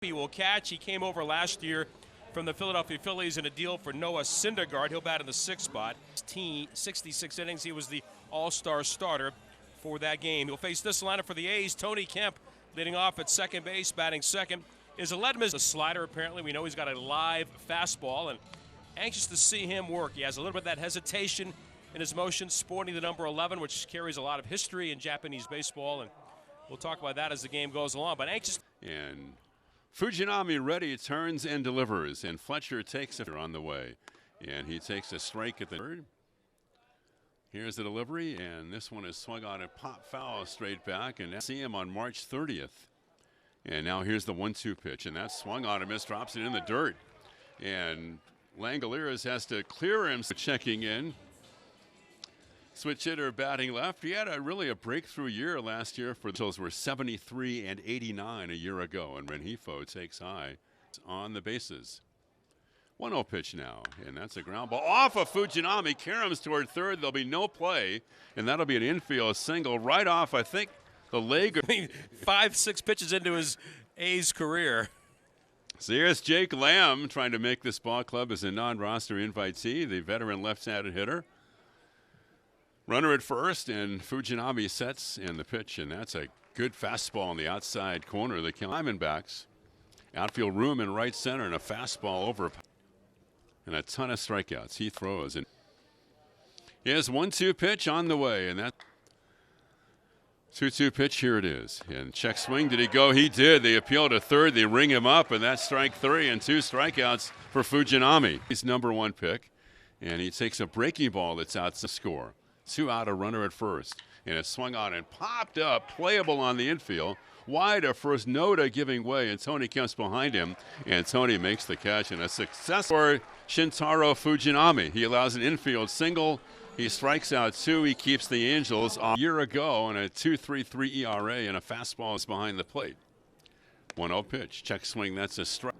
He will catch. He came over last year from the Philadelphia Phillies in a deal for Noah Syndergaard. He'll bat in the 6th spot. 66 innings. He was the all-star starter for that game. He'll face this lineup for the A's. Tony Kemp leading off at second base, batting second. Is a slider, apparently. We know he's got a live fastball, and anxious to see him work. He has a little bit of that hesitation in his motion, sporting the number 11, which carries a lot of history in Japanese baseball, and we'll talk about that as the game goes along. But anxious. And Fujinami ready, turns and delivers, and Fletcher takes it on the way, and he takes a strike at the third. Here's the delivery, and this one is swung on and pop foul straight back, and see him on March 30th. And now here's the 1-2 pitch, and that's swung on and missed, drops it in the dirt, and Langoliers has to clear him. Checking in. Switch hitter batting left. He had really a breakthrough year last year. For the Angels were 73 and 89 a year ago, and Rengifo takes high on the bases. 1-0 pitch now, and that's a ground ball off of Fujinami. Karam's toward third. There'll be no play, and that'll be an infield single right off, I think, the leg. 5-6 pitches into his A's career. So here's Jake Lamb trying to make this ball club as a non-roster invitee, the veteran left-handed hitter. Runner at first, and Fujinami sets in the pitch, and that's a good fastball on the outside corner of the Diamondbacks. Outfield room in right center, and a fastball over, and a ton of strikeouts. He throws, and here's 1-2 pitch on the way, and that 2-2 pitch, here it is. And check swing, did he go? He did. They appeal to third, they ring him up, and that's strike 3 and 2 strikeouts for Fujinami. He's #1 pick, and he takes a breaking ball that's out to score. 2 out, a runner at first, and it swung on and popped up, playable on the infield. Wide at first, Noda giving way, and Tony Kemp's behind him, and Tony makes the catch, and a success for Shintaro Fujinami. He allows an infield single. He strikes out 2. He keeps the Angels a year ago on a 2.33 ERA, and a fastball is behind the plate. 1-0 pitch, check swing, that's a strike.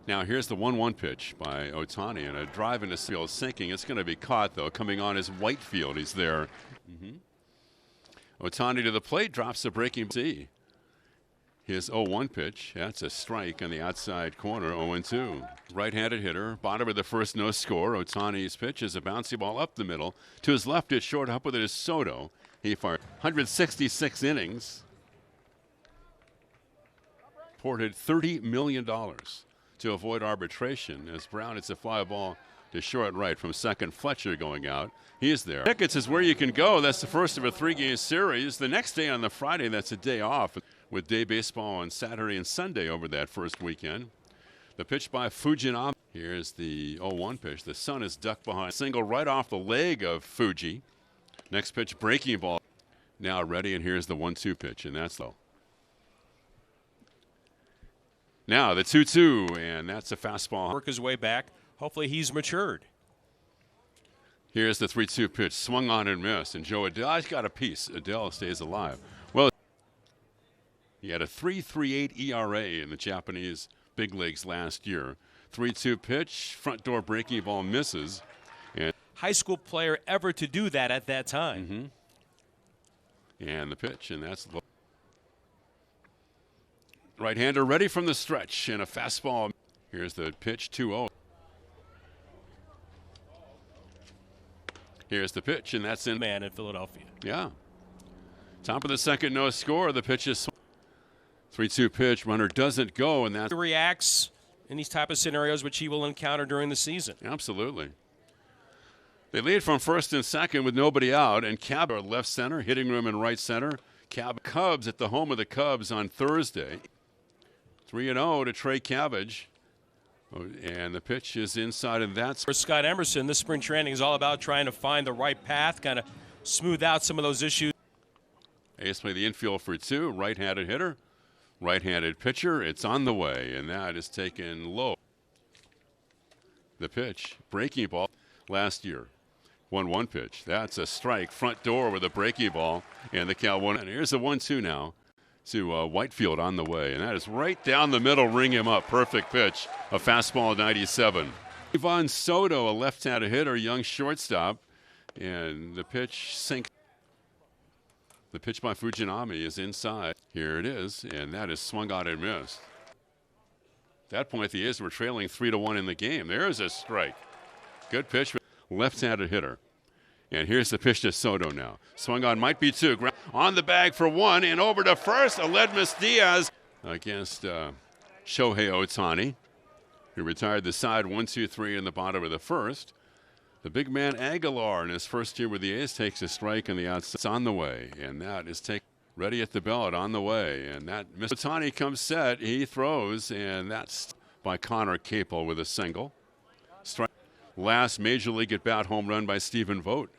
Now here's the 1-1 pitch by Ohtani, and a drive into field sinking. It's going to be caught, though, coming on is Whitefield. He's there. Ohtani to the plate, drops the breaking C. His 0-1 pitch, that's a strike on the outside corner, 0-2. Right-handed hitter, bottom of the first, no score. Ohtani's pitch is a bouncy ball up the middle. To his left, it's short, up with it is Soto. He fired 166 innings. Ported $30 million to avoid arbitration. As Brown, it's a fly ball to short right from second. Fletcher going out. He is there. Tickets is where you can go. That's the first of a 3-game series. The next day on the Friday, that's a day off, with day baseball on Saturday and Sunday over that first weekend. The pitch by Fujinami. Here's the 0-1 pitch. The sun is ducked behind. Single right off the leg of Fuji. Next pitch, breaking ball. Now ready, and here's the 1-2 pitch, and that's low. Now the 2-2, and that's a fastball. Work his way back. Hopefully he's matured. Here's the 3-2 pitch, swung on and missed, and Joe Adell's got a piece. Adell stays alive. Well, he had a 3.38 ERA in the Japanese big leagues last year. 3-2 pitch, front door breaking ball misses. And high school player ever to do that at that time. And the pitch, and that's low. Right-hander ready from the stretch, and a fastball. Here's the pitch, 2-0. Here's the pitch, and that's in. Man in Philadelphia. Yeah. Top of the second, no score. The pitch is 3-2 pitch. Runner doesn't go, and that reacts in these type of scenarios, which he will encounter during the season. Absolutely. They lead from first and second with nobody out, and Cab left center, hitting room in right center. Cubs at the home of the Cubs on Thursday. 3-0 to Trey Cabbage. And the pitch is inside, and that's for Scott Emerson. This spring training is all about trying to find the right path, kind of smooth out some of those issues. Ace play the infield for 2. Right-handed hitter, right-handed pitcher. It's on the way, and that is taken low. The pitch, breaking ball last year. 1-1 pitch. That's a strike. Front door with a breaking ball, and the count 1. And here's the 1-2 now to Whitefield on the way, and that is right down the middle, ring him up. Perfect pitch, a fastball 97. Ivan Soto, a left-handed hitter, young shortstop, and the pitch sinks. The pitch by Fujinami is inside. Here it is, and that is swung out and missed. At that point, the A's were trailing 3-1 in the game. There's a strike. Good pitch, left-handed hitter. And here's the pitch to Soto now. Swung on, might be two. On the bag for one, and over to first. Aledmus Diaz against Shohei Ohtani, who retired the side 1-2-3 in the bottom of the first. The big man Aguilar in his first year with the A's takes a strike on the outside. It's on the way, and that is ready at the belt on the way. And that Ohtani comes set. He throws, and that's by Connor Capel with a single. Strike. Last Major League at-bat home run by Stephen Vogt.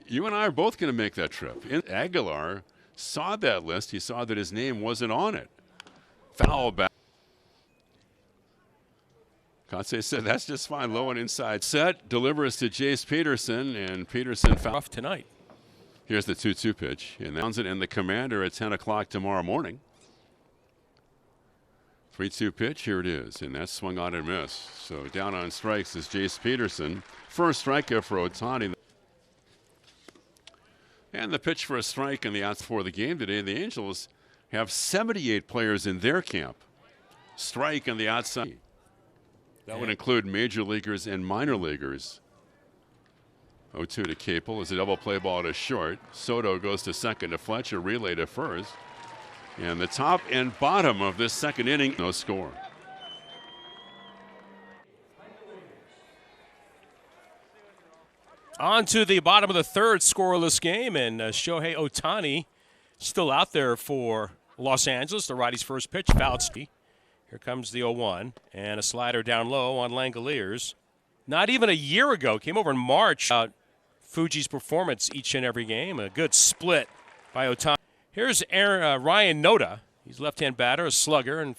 You and I are both going to make that trip. Aguilar saw that list. He saw that his name wasn't on it. Foul back. Kotze said that's just fine. Low and inside. Set, delivers to Jace Peterson, and Peterson foul. Rough tonight. Here's the 2-2 pitch. And the Commander at 10 o'clock tomorrow morning. 3-2 pitch. Here it is. And that's swung on and missed. So down on strikes is Jace Peterson. First strikeout for Ohtani. And the pitch for a strike in the outs for the game today. The Angels have 78 players in their camp. Strike on the outside. That would include major leaguers and minor leaguers. 0-2 to Capel is a double play ball to short. Soto goes to second to Fletcher, relay to first. And the top and bottom of this second inning, no score. On to the bottom of the third, scoreless game, and Shohei Ohtani still out there for Los Angeles. The righty's first pitch, fouled. Here comes the 0-1, and a slider down low on Langoliers. Not even a year ago, came over in March. Fuji's performance each and every game. A good split by Ohtani. Here's Ryan Noda. He's left-hand batter, a slugger, and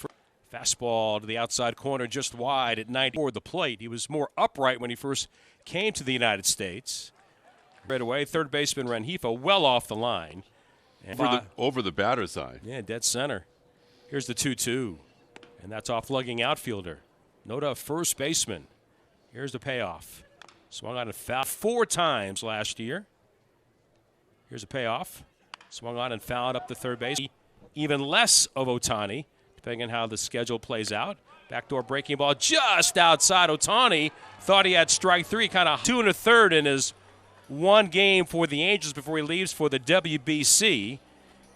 fastball to the outside corner just wide at 90 toward the plate. He was more upright when he first came to the United States. Right away, third baseman Rengifo well off the line. And over the batter's eye. Yeah, dead center. Here's the 2-2. And that's off lugging outfielder. Noda, first baseman. Here's the payoff. Swung on and fouled 4 times last year. Here's a payoff. Swung on and fouled up the third base. Even less of Ohtani, depending on how the schedule plays out. Backdoor breaking ball just outside. Ohtani thought he had strike 3, kind of 2 1/3 in his one game for the Angels before he leaves for the WBC.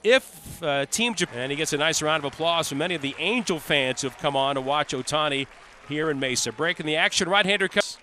If Team Japan, and he gets a nice round of applause from many of the Angel fans who have come on to watch Ohtani here in Mesa. Breaking the action, right-hander comes.